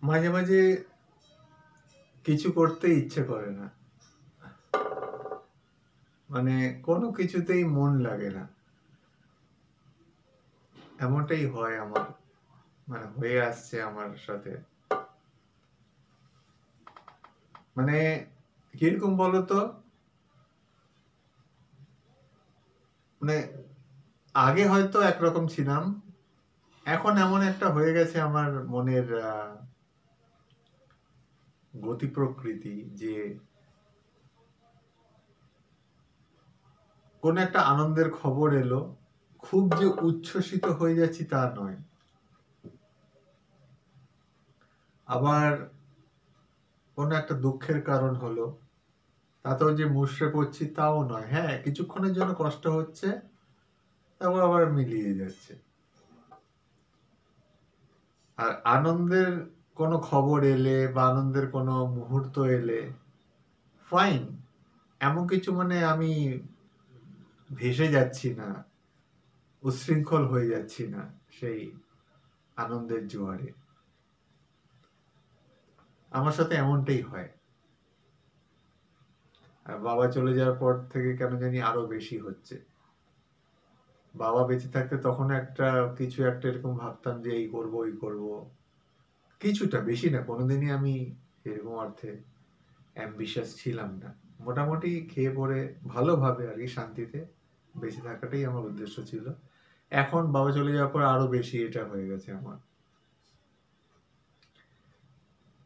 মাঝে মাঝে কিছু করতে ইচ্ছে করে না, মানে কোনো কিছুতেই মন লাগে না। এমনটাই হয় আমার, মানে হয়ে আসছে আমার সাথে। মানে কিরকম বলতো, মানে আগে হয়তো একরকম ছিলাম, এখন এমন একটা হয়ে গেছে আমার মনের গতি প্রকৃতি, যে কোন একটা আনন্দের খবর এলো, খুব যে উচ্ছ্বসিত হয়ে যাচ্ছি তা নয়, আবার কোন একটা দুঃখের কারণ হলো, তাতেও যে মুষড়ে পড়ছি তাও নয়। হ্যাঁ, কিছুক্ষণের জন্য কষ্ট হচ্ছে, তারপর আবার মিলিয়ে যাচ্ছে। আর আনন্দের কোনো খবর এলে বা আনন্দের কোনো মুহূর্ত এলে ফাইন, এমন কিছু মানে আমি ভেসে যাচ্ছি না, উচ্ছৃঙ্খল হয়ে যাচ্ছি না সেই আনন্দের জোয়ারে। আমার সাথে এমনটাই হয়। আর বাবা চলে যাওয়ার পর থেকে কেন জানি আরো বেশি হচ্ছে। বাবা বেঁচে থাকতে তখন একটা কিছু একটা এরকম ভাবতাম যে এই করব ওই করব, কিছুটা, বেশি না। কোনোদিনই আমি এরকম অর্থে অ্যাম্বিশাস ছিলাম না। মোটামুটি খেয়ে পরে ভালোভাবে আর কি শান্তিতে বেঁচে থাকাটাই আমার উদ্দেশ্য ছিল। এখন বাবা চলে যাওয়ার পর আরো বেশি এটা হয়ে গেছে আমার।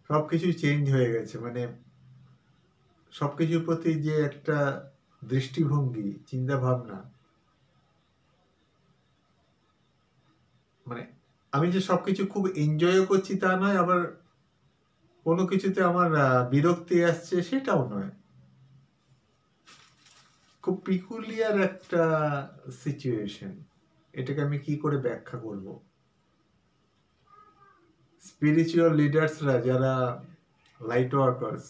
সবকিছু চেঞ্জ হয়ে গেছে, মানে সবকিছুর প্রতি যে একটা দৃষ্টিভঙ্গি, চিন্তা ভাবনা, মানে আমি যে সবকিছু খুব এনজয়ও করছি তা নয়, আবার কোনো কিছুতে আমার বিরক্তি আসছে সেটাও নয়। খুব পিকুলিয়ার একটা সিচুয়েশন। এটাকে আমি কি করে ব্যাখ্যা করব? স্পিরিচুয়াল লিডার্সরা, যারা লাইট ওয়ার্কার্স,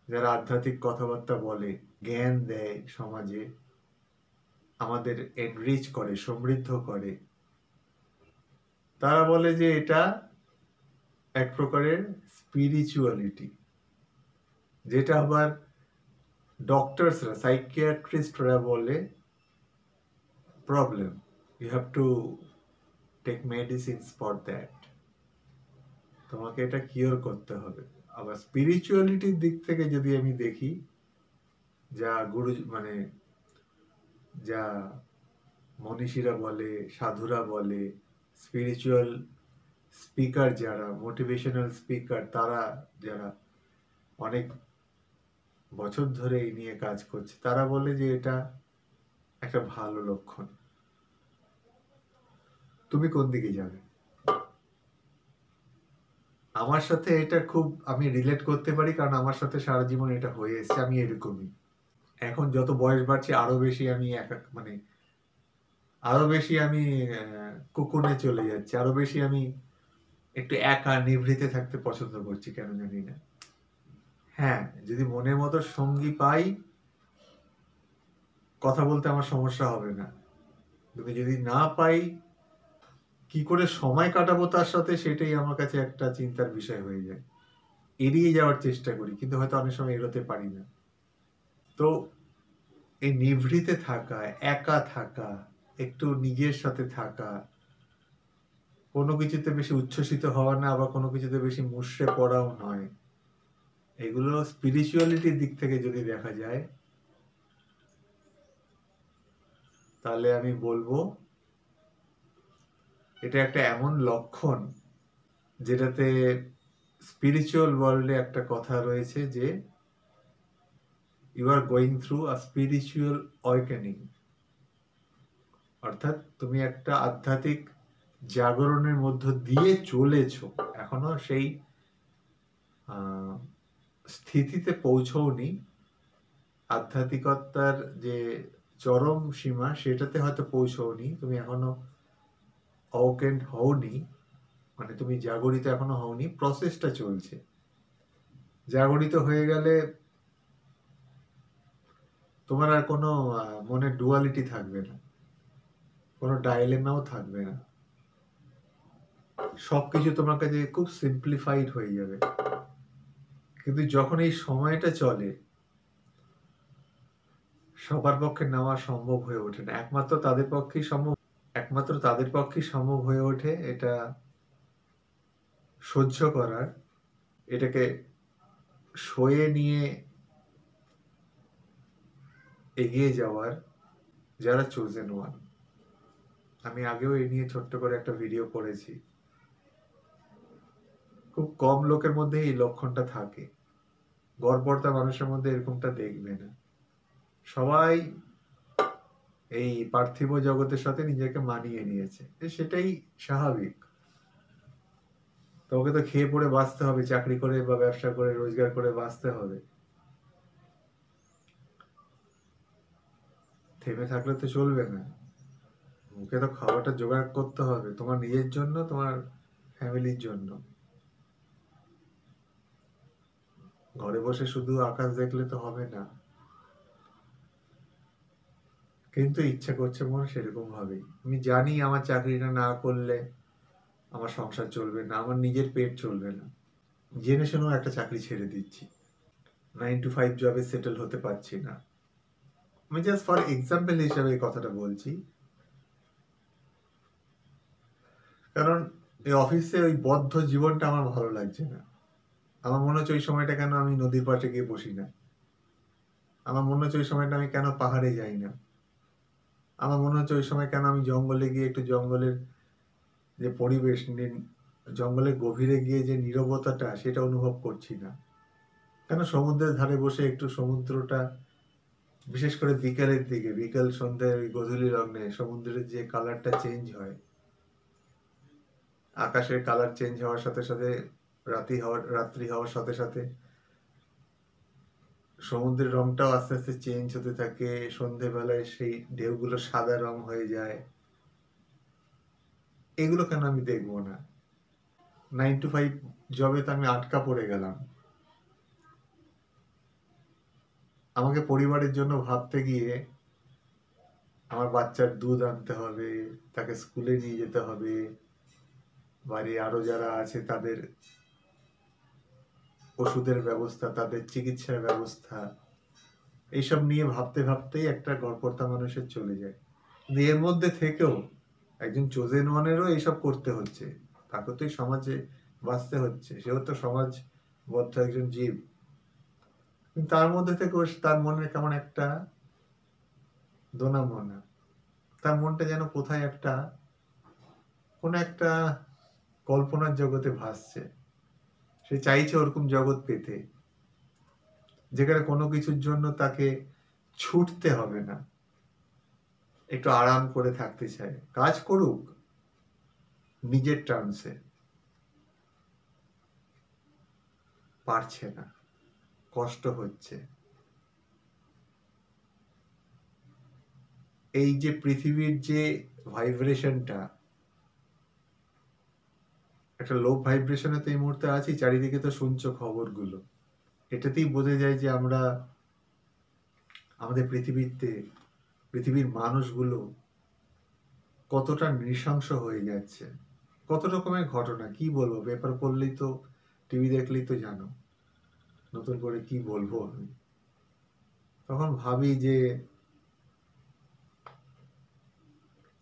যারা আধ্যাত্মিক কথাবার্তা বলে, জ্ঞান দেয় সমাজে, আমাদের এনরিচ করে, সমৃদ্ধ করে, তারা বলে যে এটা এক প্রকারের স্পিরিচুয়ালিটি। যেটা আবার ডক্টরসরা, সাইকিয়াট্রিস্টরা বলে problem, you have to take medicines for that, তোমাকে এটা কিওর করতে হবে। আবার স্পিরিচুয়ালিটির দিক থেকে যদি আমি দেখি, যা গুরু, মানে যা মনীষীরা বলে, সাধুরা বলে, স্পিরিচুয়াল স্পিকার যারা, মোটিভেশনাল স্পিকার, তারা যারা অনেক বছর ধরে এই নিয়ে কাজ করছে, তারা বলে যে এটা একটা ভালো লক্ষণ। তুমি কোন দিকে যাবে? আমার সাথে এটা খুব আমি রিলেট করতে পারি, কারণ আমার সাথে সারা জীবন এটা হয়ে এসেছে। আমি এরকমই। এখন যত বয়স বাড়ছে আরো বেশি আমি মানে আরো বেশি আমি কোকুনে চলে যাচ্ছি, আরো বেশি আমি একটু একা নিভৃতে থাকতে পছন্দ করছি, কেন জানি না। হ্যাঁ, যদি মনের মতো সঙ্গী পাই, কথা বলতে আমার সমস্যা হবে না। কিন্তু যদি না পাই, কি করে সময় কাটাবো তার সাথে, সেটাই আমার কাছে একটা চিন্তার বিষয় হয়ে যায়। এড়িয়ে যাওয়ার চেষ্টা করি, কিন্তু হয়তো অনেক সময় এড়োতে পারি না। তো এই নিভৃতে থাকা, একা থাকা, একটু নিজের সাথে থাকা, কোনো কিছুতে বেশি উচ্ছ্বসিত হওয়া না, আবার কোনো কিছুতে বেশি মুষড়ে পড়াও নয়, এগুলো স্পিরিচুয়ালিটির দিক থেকে যদি দেখা যায়, তাহলে আমি বলবো এটা একটা এমন লক্ষণ, যেটাতে স্পিরিচুয়াল ওয়ার্ল্ডে একটা কথা রয়েছে যে you are going through a spiritual awakening. অর্থাৎ তুমি একটা আধ্যাত্মিক জাগরণের মধ্য দিয়ে চলেছো, এখনো সেই স্থিতিতে পৌঁছওনি। আধ্যাত্মিকতার যে চরম সীমা, সেটাতে হয়তো পৌঁছওনি, তুমি এখনো অওকেন্ড হওনি, মানে তুমি জাগরিত এখনো হওনি, প্রসেসটা চলছে। জাগরিত হয়ে গেলে তোমার আর কোনো মনে ডুয়ালিটি থাকবে না, কোনো ডাইলেমাও থাকবে না। সবকিছু তোমার কাছে খুব সিম্পলিফাইড হয়ে যাবে। কিন্তু যখন এই সময়টা চলে, সবার পক্ষে নেওয়া সম্ভব হয়ে ওঠে না। একমাত্র তাদের পক্ষেই সম্ভব হয়ে ওঠে এটা সহ্য করার, এটাকে সয়ে নিয়ে এগিয়ে যাওয়ার, যারা চোজেন ওয়ান। আমি আগেও এই নিয়ে ছোট্ট করে একটা ভিডিও করেছি। খুব কম লোকের মধ্যে এই লক্ষণটা থাকে। গড়পড়তা মানুষের মধ্যে এরকমটা দেখবে না। সবাই এই পার্থিব জগতের সাথে নিজেকে মানিয়ে নিয়েছে, সেটাই স্বাভাবিক। তোমাকে তো খেয়ে পড়ে বাঁচতে হবে, চাকরি করে বা ব্যবসা করে রোজগার করে বাঁচতে হবে। থেমে থাকলে তো চলবে না। মুখে তো খাওয়াটা জোগাড় করতে হবে, তোমার নিজের জন্য, তোমার ফ্যামিলির জন্য। ঘরে বসে শুধু আকাশ দেখলে তো হবে না। কিন্তু ইচ্ছা করছে মন সেরকম ভাবেই। আমি জানি আমার চাকরিটা না করলে আমার সংসার চলবে না, আমার নিজের পেট চলবে না। জেনে শুনেও একটা চাকরি ছেড়ে দিচ্ছি, 9 to 5 জবে সেটেল হতে পারছি না। আমি জাস্ট ফর এক্সাম্পল হিসেবে এই কথাটা বলছি। কারণ এই অফিসে ওই বদ্ধ জীবনটা আমার ভালো লাগছে না। আমার মনে হচ্ছে ওই সময়টা কেন আমি নদীর পাশে গিয়ে বসি না। আমার মনে হচ্ছে ওই সময়টা আমি কেন পাহাড়ে যাই না। আমার মনে হচ্ছে ওই সময় কেন আমি জঙ্গলে গিয়ে একটু জঙ্গলের যে পরিবেশ, জঙ্গলের গভীরে গিয়ে যে নীরবতাটা, সেটা অনুভব করছি না। কেন সমুদ্রের ধারে বসে একটু সমুদ্রটা, বিশেষ করে বিকেলের দিকে, বিকেল সন্ধ্যায় ওই গোধূলি লগ্নে সমুদ্রের যে কালারটা চেঞ্জ হয়, আকাশের কালার চেঞ্জ হওয়ার সাথে সাথে, রাত্রি হওয়ার সাথে সাথে সমুদ্রের রংটাও আস্তে আস্তে চেঞ্জ হতে থাকে। সন্ধ্যেবেলায় সেই ঢেউগুলো সাদা রং হয়ে যায়। এগুলো কেন আমি দেখবো না? 9 to 5 জবে তো আমি আটকা পড়ে গেলাম। আমাকে পরিবারের জন্য ভাবতে গিয়ে আমার বাচ্চার দুধ আনতে হবে, তাকে স্কুলে নিয়ে যেতে হবে, বাড়ি আরো যারা আছে তাদের ওষুধের ব্যবস্থা, তাদের চিকিৎসার ব্যবস্থা, এইসব নিয়ে ভাবতে ভাবতেই একটা গড়পড়তা মানুষের চলে যায়। কিন্তু এর মধ্যে থেকেও একজন চোজেন ওয়ানেরও এইসব করতে হচ্ছে। তাকে তো এই সমাজে বাঁচতে হচ্ছে, সেও তো সমাজবদ্ধ একজন জীব। কিন্তু তার মধ্যে থেকেও তার মনে কেমন একটা দোনা মনা, তার মনটা যেন কোথায় একটা, কোন একটা কল্পনার জগতে ভাসছে। সে চাইছে ওরকম জগৎ পেতে, যেখানে কোনো কিছুর জন্য তাকে ছুটতে হবে না, একটু আরাম করে থাকতে চায়। কাজ করুক নিজের টার্মসে, পারছে না, কষ্ট হচ্ছে। এই যে পৃথিবীর যে ভাইব্রেশনটা, একটা লো ভাইব্রেশনে তো এই মুহূর্তে আছি। চারিদিকে তো শুনছো খবরগুলো, এটাতেই বোঝা যায় যে আমরা আমাদের পৃথিবীর মানুষগুলো কতটা নৃশংস হয়ে যাচ্ছে। কত রকমের ঘটনা, কি বলবো, পেপার পড়লেই তো, টিভি দেখলেই তো জানো। নতুন করে কি বলবো আমি? তখন ভাবি যে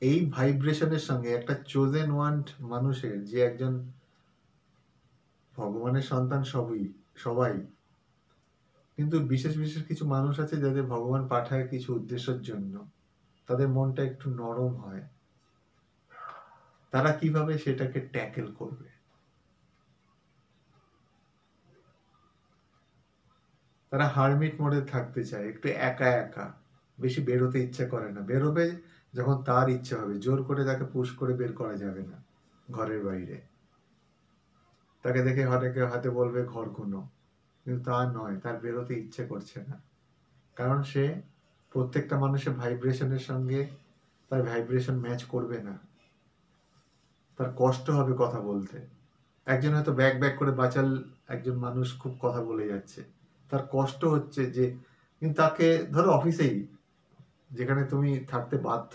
এই ভাইব্রেশনের সঙ্গে একটা চোজেন ওয়ান মানুষের, যে একজন ভগবানের সন্তান, সবাই, কিন্তু বিশেষ বিশেষ কিছু মানুষ আছে যাদের ভগবান পাঠায় কিছু উদ্দেশ্যের জন্য, তাদের মনটা একটু নরম হয়। তারা কিভাবে সেটাকে ট্যাকেল করবে? তারা হারমিট মোডে থাকতে চায়, একটু একা একা, বেশি বেরোতে ইচ্ছা করে না। বেরোবে যখন তার ইচ্ছা হবে, জোর করে তাকে পুশ করে বের করা যাবে না ঘরের বাইরে। তাকে দেখে হাতে বলবে ঘর কোনো, কিন্তু তা নয়, তার বেরোতে ইচ্ছে করছে না। কারণ সে প্রত্যেকটা মানুষের ভাইব্রেশনের সঙ্গে তার ভাইব্রেশন ম্যাচ করবে না। তার কষ্ট হবে কথা বলতে। একজন হয়তো ব্যাক ব্যাক করে বাচাল একজন মানুষ খুব কথা বলে যাচ্ছে, তার কষ্ট হচ্ছে যে, কিন্তু তাকে ধরো অফিসেই, যেখানে তুমি থাকতে বাধ্য,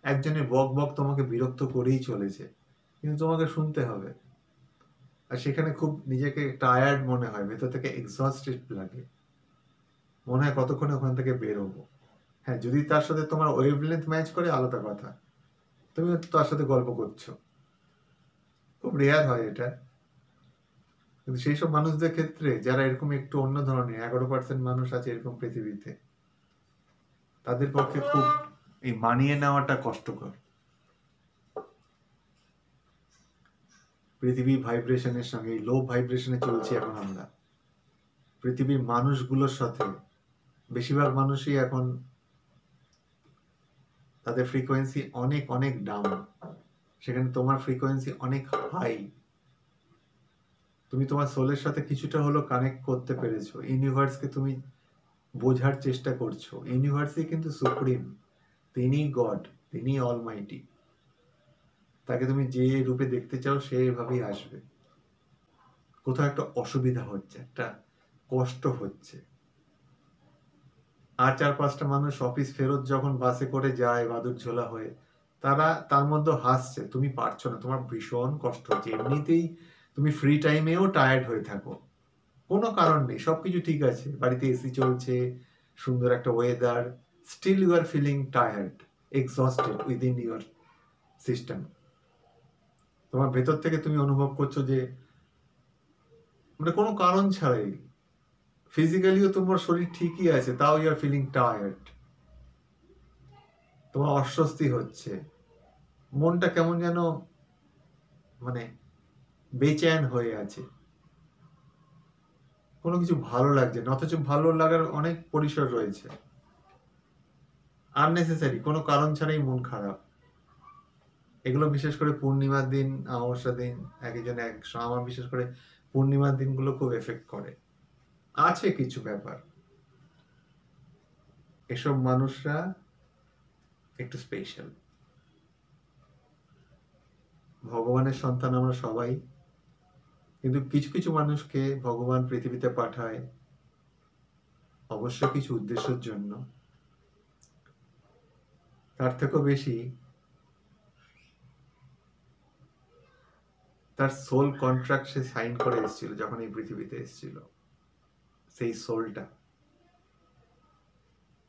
একজনের বক বক তোমাকে বিরক্ত করেই চলেছে, কিন্তু তোমাকে শুনতে হবে। আর সেখানে খুব নিজেকে টায়ার্ড মনে হয়, ভেতর থেকে এক্সস্টেড লাগে, মনে হয় কতক্ষণে ওখান থেকে বেরোবো। হ্যাঁ, যদি তার সাথে তোমার ওয়েভলেন্থ ম্যাচ করে আলাদা কথা, তুমি তার সাথে গল্প করছো, খুব রেয়ার হয় এটা। কিন্তু সেই সব মানুষদের ক্ষেত্রে যারা এরকম একটু অন্য ধরনের 11% মানুষ আছে এরকম পৃথিবীতে, তাদের পক্ষে খুব এই মানিয়ে নেওয়াটা কষ্টকর। পৃথিবীর ভাইব্রেশনের সঙ্গে লো ভাইব্রেশনে চলছি এখন আমরা। পৃথিবীর মানুষগুলোর সাথে বেশিরভাগ মানুষই এখন তাদের ফ্রিকোয়েন্সি অনেক অনেক ডাউন, সেখানে তোমার ফ্রিকোয়েন্সি অনেক হাই। তুমি তোমার সোলের সাথে কিছুটা হলো কানেক্ট করতে পেরেছো, ইউনিভার্সকে তুমি বোঝার চেষ্টা করছো। ইউনিভার্সই কিন্তু সুপ্রিম, তিনি গড, তিনি অলমাইটি। তাকে তুমি যে রূপে দেখতে চাও সেভাবেই আসবে। কোথাও একটা অসুবিধা হচ্ছে, একটা কষ্ট হচ্ছে, আর 4-5টা মানুষ অফিস ফেরত যখন বাসে করে যায় বাদুর ঝোলা হয়ে, তারা তার মধ্যে হাসছে, তুমি পারছো না, তোমার ভীষণ কষ্ট হচ্ছে। এমনিতেই তুমি ফ্রি টাইমেও টায়ার্ড হয়ে থাকো, কোনো কারণ নেই, সবকিছু ঠিক আছে, বাড়িতে এসি চলছে, সুন্দর একটা weather, still you are feeling tired, exhausted within your system. তোমার ভেতর থেকে তুমি অনুভব করছো যে মানে কোনো কারণ ছাড়াই, ফিজিক্যালিও তোমার শরীর ঠিকই আছে, তাও ইউ আর ফিলিং টায়ার্ড, তোমার অস্বস্তি হচ্ছে, মনটা কেমন যেন মানে বেচেন হয়ে আছে, কোনো কিছু ভালো লাগছে না। অথচ ভালো লাগার অনেক পরিসর রয়েছে, আননেসেসারি কোনো কারণ ছাড়াই মন খারাপ। এগুলো বিশেষ করে পূর্ণিমার দিন, অমাবস্যার দিন, একজন এক, আমার বিশেষ করে পূর্ণিমার দিনগুলো খুব এফেক্ট করে। আছে কিছু ব্যাপার, এসব মানুষরা একটু স্পেশাল। ভগবানের সন্তান আমরা সবাই, কিন্তু কিছু কিছু মানুষকে ভগবান পৃথিবীতে পাঠায় অবশ্য কিছু উদ্দেশ্যের জন্য। তার থেকেও বেশি তার সোল কন্ট্রাক্ট সে সাইন করে এসেছিল যখন এই পৃথিবীতে এসেছিল, সেই সোলটা,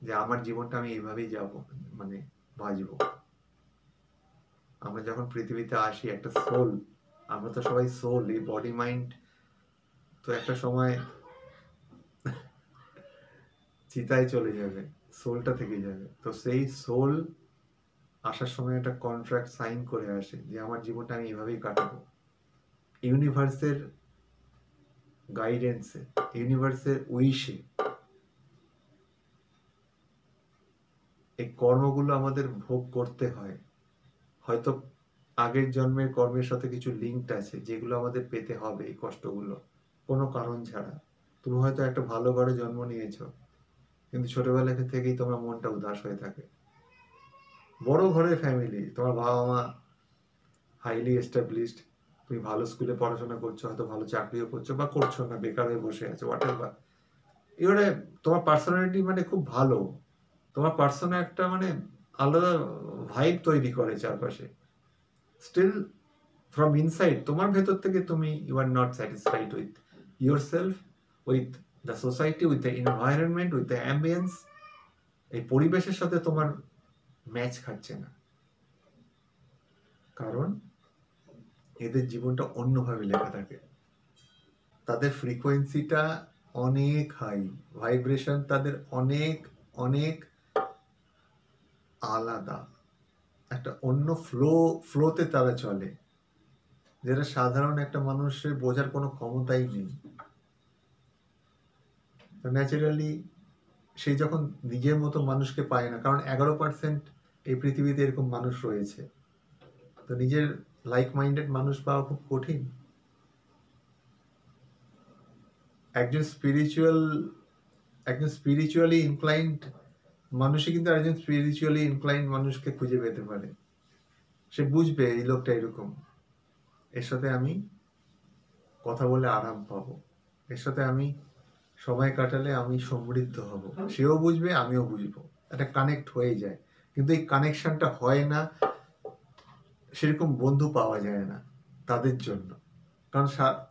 যে আমার জীবনটা আমি এইভাবেই যাব, মানে বাঁচবো। আমরা যখন পৃথিবীতে আসি একটা সোল, আমরা তো সবাই সোল, এই বডি মাইন্ড তো একটা সময় চিতায় চলে যাবে, সোলটা থেকে যাবে। তো সেই সোল আসার সময় একটা কন্ট্রাক্ট সাইন করে আসে যে আমার জীবনটা আমি এভাবেই কাটাবো। ইউনিভার্সের গাইডেন্সে, ইউনিভার্সের উইশে এই কর্মগুলো আমাদের ভোগ করতে হয়। হয়তো আগের জন্মের কর্মের সাথে কিছু লিঙ্কড আছে যেগুলো আমাদের পেতে হবে, এই কষ্টগুলো কোনো কারণ ছাড়া। তুমি হয়তো একটা ভালো ঘরে জন্ম নিয়েছো, কিন্তু ছোটবেলা থেকেই তোমার মনটা উদাস হয়ে থাকে। বড় ঘরের ফ্যামিলি, তোমার বাবা মা হাইলি এস্টাবলিশড, তুমি ভালো স্কুলে পড়াশোনা করছো, হয়তো ভালো চাকরিও করছো, বা করছো না, বেকার হয়ে বসে আছো, হোয়াটএভার। এবারে তোমার পার্সোনালিটি মানে খুব ভালো, তোমার পার্সোনা একটা মানে আলাদা ভাইব তৈরি করে চারপাশে। স্টিল ফ্রম ইনসাইড তোমার ভেতর থেকে তুমি you are not satisfied with yourself, with the society, with the environment, with the ambience. এই পরিবেশের সাথে তোমার ম্যাচ খাচ্ছে না, কারণ এদের জীবনটা অন্যভাবে লেখা থাকে। তাদের ফ্রিকোয়েন্সিটা অনেক হাই, ভাইব্রেশন তাদের অনেক অনেক আলাদা, একটা অন্য ফ্লোতে তারা চলে, যেটা সাধারণ একটা মানুষের বোঝার কোনো ক্ষমতাই নেই। তো ন্যাচারালি সে যখন নিজের মতো মানুষকে পায় না, কারণ 11% এই পৃথিবীতে এরকম মানুষ রয়েছে, তো নিজের লাইক মাইন্ডেড মানুষ পাওয়া খুব কঠিন। একজন স্পিরিচুয়ালি ইনক্লাইন্ড মানুষই কিন্তু একজন স্পিরিচুয়ালি ইনক্লাইন্ড মানুষকে খুঁজে পেতে পারে। সে বুঝবে এই লোকটা এরকম, এর সাথে আমি কথা বলে আরাম পাবো, এর সাথে আমি সময় কাটালে আমি সমৃদ্ধ হব। সেও বুঝবে, আমিও বুঝবো, একটা কানেক্ট হয়ে যায়। কিন্তু এই কানেকশনটা হয় না সেরকম বন্ধু পাওয়া যায় না তাদের জন্য, কারণ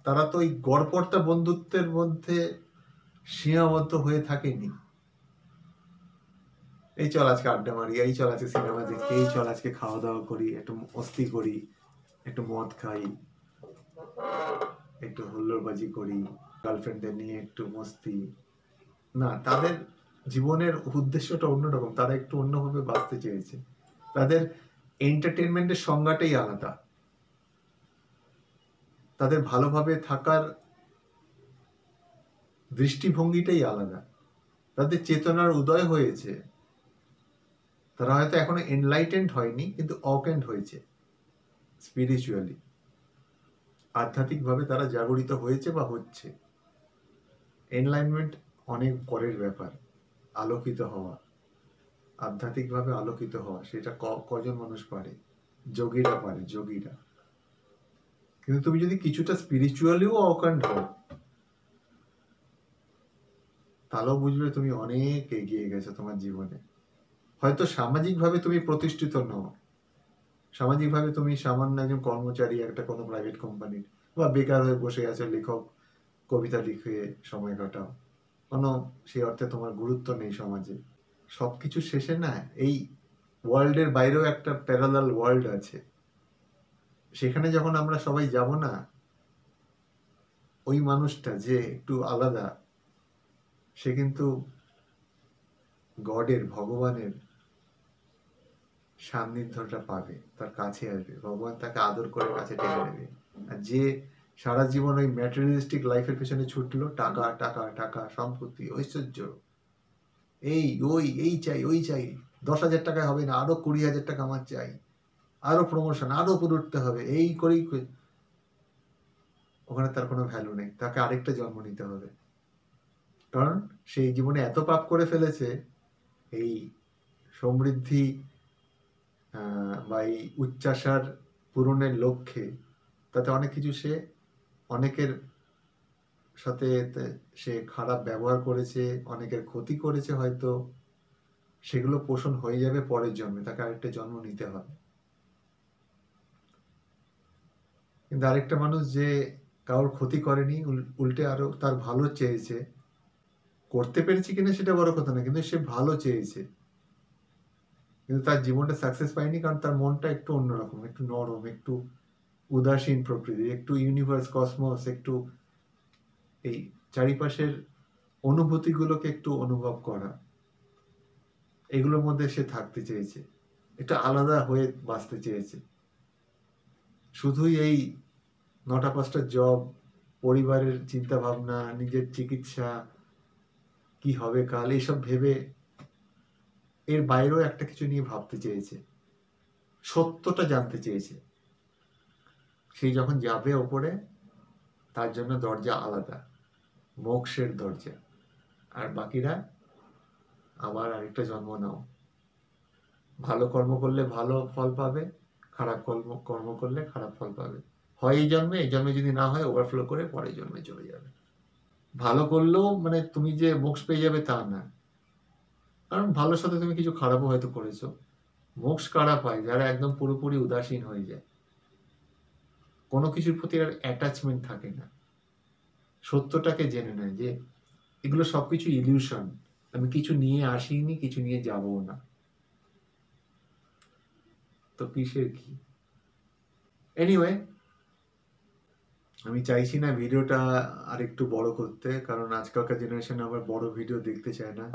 তারা তো ওই গড়পড়তা বন্ধুত্বের মধ্যে সীমাবদ্ধ হয়ে থাকেনি। এই চল আজকে আড্ডা মারি, এই চল আজকে সিনেমা দেখি, এই চল আজকে খাওয়া দাওয়া করি, একটু মস্তি করি, একটু মদ খাই, একটু হুল্লোড়বাজি করি, গার্লফ্রেন্ডদের নিয়ে একটু মস্তি। না, তাদের জীবনের উদ্দেশ্যটা অন্যরকম, তারা একটু অন্যভাবে বাঁচতে চেয়েছে। তাদের এন্টারটেনমেন্টের সংজ্ঞাটাই আলাদা, তাদের ভালোভাবে থাকার দৃষ্টিভঙ্গিটাই আলাদা, তাদের চেতনার উদয় হয়েছে। তারা হয়তো এখনো এনলাইটেন্ড হয়নি, কিন্তু অকেন্ড হয়েছে স্পিরিচুয়ালি, আধ্যাত্মিকভাবে তারা জাগরিত হয়েছে বা হচ্ছে। এনলাইনমেন্ট অনেক পরের ব্যাপার। আলোকিত হওয়া, আধ্যাত্মিকভাবে আলোকিত হওয়া, সেটা কজন মানুষ পারে? যোগীরা পারে, যোগীরা। কিন্তু তুমি যদি কিছুটা স্পিরিচুয়ালিও অকাণ্ড হও, তাহলেও বুঝবে তুমি অনেক এগিয়ে গেছো তোমার জীবনে। হয়তো সামাজিকভাবে তুমি প্রতিষ্ঠিত নও, সামাজিকভাবে তুমি সামান্য একজন কর্মচারী একটা কোনো প্রাইভেট কোম্পানির, বা বেকার হয়ে বসে আছো, লেখক কবিতা লিখে সময় কাটাও, কোনো সেই অর্থে তোমার গুরুত্ব নেই সমাজে। সবকিছু শেষে না, এই ওয়ার্ল্ডের বাইরেও একটা প্যারালাল ওয়ার্ল্ড আছে। সেখানে যখন আমরা সবাই যাব না, ওই মানুষটা যে একটু আলাদা, সে কিন্তু গডের, ভগবানের সান্নিধ্যটা পাবে, তার কাছে আসবে, ভগবান তাকে আদর করে কাছে টেনে নেবে। আর যে সারা জীবন ওই ম্যাটেরিয়ালিস্টিক লাইফের পেছনে ছুটলো, টাকা টাকা টাকা, সম্পত্তি, ঐশ্বর্য, এই চাই, ওই চাই, 10,000 টাকায় হবে না, আরো 20,000 টাকা আমার চাই, আরো প্রমোশন, আরো উপরে উঠতে হবে, এই করেই ওখানে তার কোনো ভ্যালু নেই। তাকে আরেকটা জন্ম নিতে হবে, কারণ সেই জীবনে এত পাপ করে ফেলেছে, এই সমৃদ্ধি বা এই উচ্চাশার পূরণের লক্ষ্যে তাতে অনেক কিছু সে অনেকের সাথে সে খারাপ ব্যবহার করেছে, অনেকের ক্ষতি করেছে, হয়তো সেগুলো পোষণ হয়ে যাবে পরের জন্মে, তাকে আরেকটা জন্ম নিতে হবে। কিন্তু আরেকটা মানুষ যে কারোর ক্ষতি করেনি, উল্টে আরো তার ভালো চেয়েছে, করতে পেরেছি কিনা সেটা বড় কথা না, কিন্তু সে ভালো চেয়েছে, কিন্তু তার জীবনটা সাকসেস পায়নি, কারণ তার মনটা একটু অন্যরকম, একটু নরম, একটু উদাসীন প্রকৃতির, একটু ইউনিভার্স, কসমস, একটু এই চারিপাশের অনুভূতিগুলোকে একটু অনুভব করা, এগুলোর মধ্যে সে থাকতে চেয়েছে, একটু আলাদা হয়ে বাঁচতে চেয়েছে। শুধুই এই 9টা-5টা জব, পরিবারের চিন্তা ভাবনা, নিজের চিকিৎসা, কি হবে কাল, এইসব ভেবে এর বাইরেও একটা কিছু নিয়ে ভাবতে চেয়েছে, সত্যটা জানতে চেয়েছে। সেই যখন যাবে ওপরে, তার জন্য দরজা আলাদা, মোক্ষের দরজা, আর বাকিরা আবার আরেকটা জন্ম নাও, ভালো কর্ম করলে ভালো ফল পাবে, খারাপ কর্ম করলে খারাপ ফল পাবে। হয় এই জন্মে যদি না হয় ওভারফ্লো করে পরের জন্মে চলে যাবে। ভালো করলেও মানে তুমি যে মোক্ষ পেয়ে যাবে তা না, কারণ ভালোর সাথে তুমি কিছু খারাপও হয়তো করেছো। মোক্ষ কারা পায়? যারা একদম পুরোপুরি উদাসীন হয়ে যায়, কোনো কিছুর প্রতি আর অ্যাটাচমেন্ট থাকে না, সত্যটাকে জেনে নেয় যে এগুলো সবকিছু ইলিউশন, আমি কিছু নিয়ে আসিনি, কিছু নিয়ে যাবও না, তো কিসের কি। এনিওয়ে, আমি চাইছি না ভিডিওটা আর একটু বড় করতে, কারণ আজকালকার জেনারেশন আবার বড় ভিডিও দেখতে চায় না।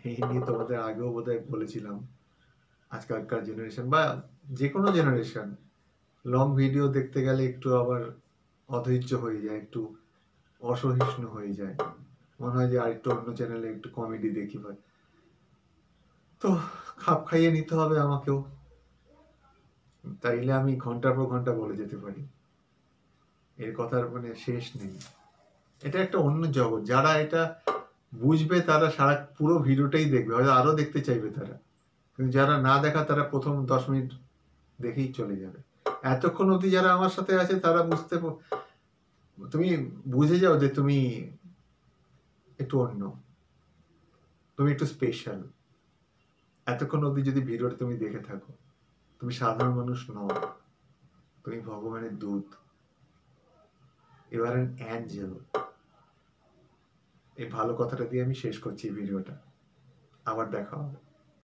এই নিয়ে তোমাদের আগেও বোধহয় বলেছিলাম, আজকালকার জেনারেশন বা যে কোনো জেনারেশন লং ভিডিও দেখতে গেলে একটু আবার অধৈর্য হয়ে যায়, একটু অসহিষ্ণু হয়ে যায়, মনে হয় যে আরেকটু অন্য চ্যানেলে একটু কমেডি দেখি ভাই। তো খাপ খাইয়ে নিতে হবে আমাকেও, তাইলে আমি ঘন্টার পর ঘন্টা বলে যেতে পারি, এর কথার মানে শেষ নেই। এটা একটা অন্য জগৎ, যারা এটা বুঝবে তারা সারা পুরো ভিডিওটাই দেখবে, হয়তো আরো দেখতে চাইবে তারা, কিন্তু যারা না দেখা তারা প্রথম 10 মিনিট দেখেই চলে যাবে। এতক্ষণ অবধি যারা আমার সাথে আছে তারা তুমি বুঝে যাও যে তুমি একটু অন্য, তুমি একটু স্পেশাল। এতক্ষণ অবধি যদি ভিডিওটা তুমি দেখে থাকো, তো তুমি সাধারণ মানুষ নও, তুমি ভগবানের দূত, এবার অ্যাঞ্জেল। এই ভালো কথাটা দিয়ে আমি শেষ করছি ভিডিওটা। আবার দেখা হবে।